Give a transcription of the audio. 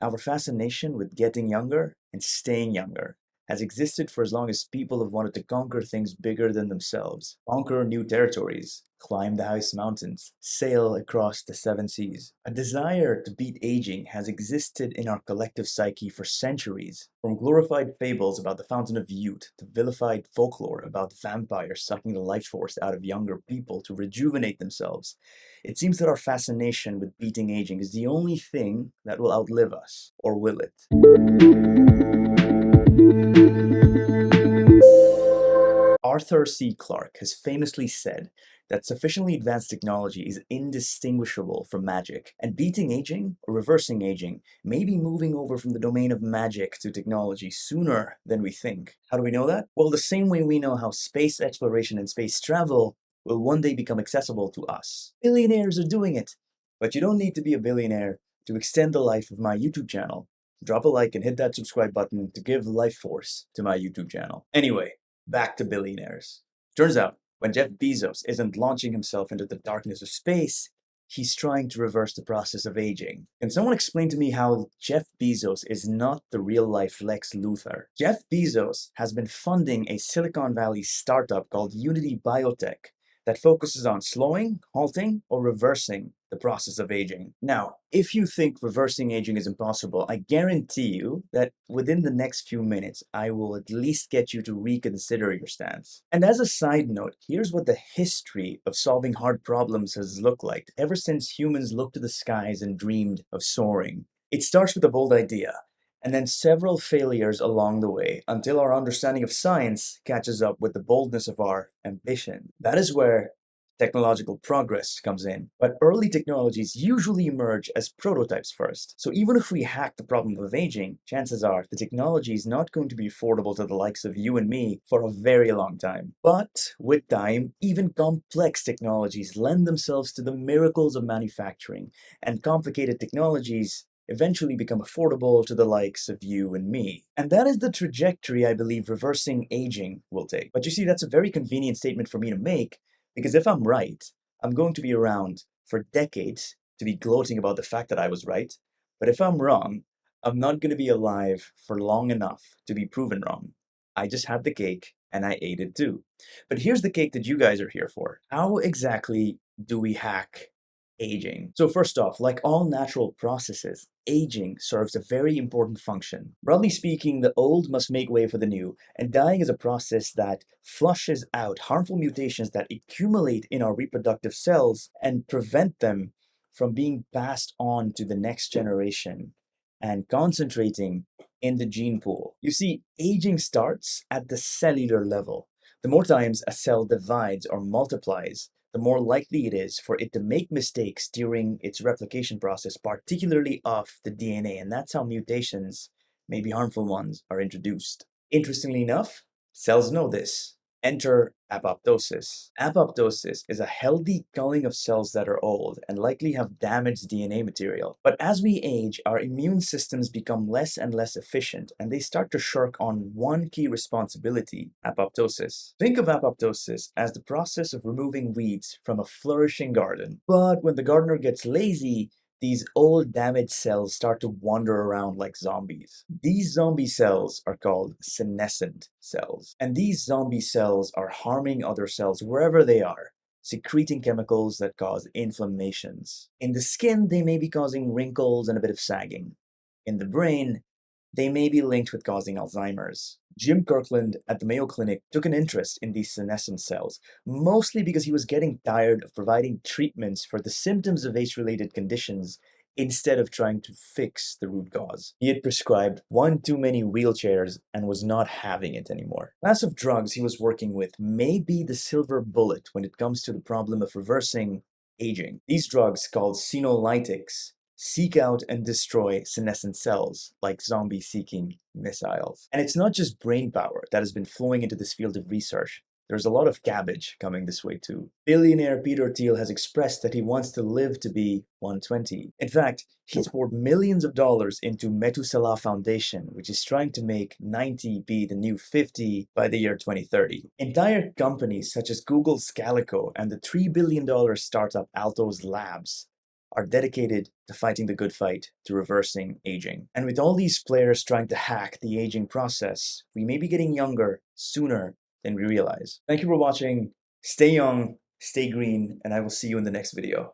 Our fascination with getting younger and staying younger has existed for as long as people have wanted to conquer things bigger than themselves, conquer new territories, climb the highest mountains, sail across the seven seas. A desire to beat aging has existed in our collective psyche for centuries, from glorified fables about the fountain of youth to vilified folklore about vampires sucking the life force out of younger people to rejuvenate themselves. It seems that our fascination with beating aging is the only thing that will outlive us, or will it? Arthur C. Clarke has famously said that sufficiently advanced technology is indistinguishable from magic, and beating aging or reversing aging may be moving over from the domain of magic to technology sooner than we think. How do we know that? Well, the same way we know how space exploration and space travel will one day become accessible to us. Billionaires are doing it, but you don't need to be a billionaire to extend the life of my YouTube channel. Drop a like and hit that subscribe button to give life force to my YouTube channel. Anyway, back to billionaires. Turns out, when Jeff Bezos isn't launching himself into the darkness of space, he's trying to reverse the process of aging. Can someone explain to me how Jeff Bezos is not the real-life Lex Luthor? Jeff Bezos has been funding a Silicon Valley startup called Unity Biotech that focuses on slowing, halting, or reversing the process of aging. Now, if you think reversing aging is impossible, I guarantee you that within the next few minutes, I will at least get you to reconsider your stance. And as a side note, here's what the history of solving hard problems has looked like ever since humans looked to the skies and dreamed of soaring. It starts with a bold idea, and then several failures along the way until our understanding of science catches up with the boldness of our ambition. That is where technological progress comes in. But early technologies usually emerge as prototypes first. So even if we hack the problem of aging, chances are the technology is not going to be affordable to the likes of you and me for a very long time. But with time, even complex technologies lend themselves to the miracles of manufacturing, and complicated technologies eventually become affordable to the likes of you and me. And that is the trajectory I believe reversing aging will take. But you see, that's a very convenient statement for me to make, because if I'm right, I'm going to be around for decades to be gloating about the fact that I was right. But if I'm wrong, I'm not going to be alive for long enough to be proven wrong. I just had the cake and I ate it too. But here's the cake that you guys are here for. How exactly do we hack aging? So first off, like all natural processes, aging serves a very important function. Broadly speaking, the old must make way for the new, and dying is a process that flushes out harmful mutations that accumulate in our reproductive cells and prevent them from being passed on to the next generation and concentrating in the gene pool. You see, aging starts at the cellular level. The more times a cell divides or multiplies, the more likely it is for it to make mistakes during its replication process, particularly of the DNA, and that's how mutations, maybe harmful ones, are introduced. Interestingly enough, cells know this. Enter apoptosis. Apoptosis is a healthy culling of cells that are old and likely have damaged DNA material. But as we age, our immune systems become less and less efficient, and they start to shirk on one key responsibility: apoptosis. Think of apoptosis as the process of removing weeds from a flourishing garden. But when the gardener gets lazy, these old damaged cells start to wander around like zombies. These zombie cells are called senescent cells. And these zombie cells are harming other cells wherever they are, secreting chemicals that cause inflammations. In the skin, they may be causing wrinkles and a bit of sagging. In the brain, they may be linked with causing Alzheimer's. Jim Kirkland at the Mayo Clinic took an interest in these senescent cells, mostly because he was getting tired of providing treatments for the symptoms of age-related conditions instead of trying to fix the root cause. He had prescribed one too many wheelchairs and was not having it anymore. The class of drugs he was working with may be the silver bullet when it comes to the problem of reversing aging. These drugs, called senolytics, seek out and destroy senescent cells like zombie-seeking missiles. And it's not just brain power that has been flowing into this field of research. There's a lot of cabbage coming this way too. Billionaire Peter Thiel has expressed that he wants to live to be 120. In fact, he's poured millions of dollars into Methuselah Foundation, which is trying to make 90 be the new 50 by the year 2030. Entire companies such as Google's Calico and the $3 billion startup Altos Labs are dedicated to fighting the good fight, to reversing aging. And with all these players trying to hack the aging process, we may be getting younger sooner than we realize. Thank you for watching. Stay young, stay green, and I will see you in the next video.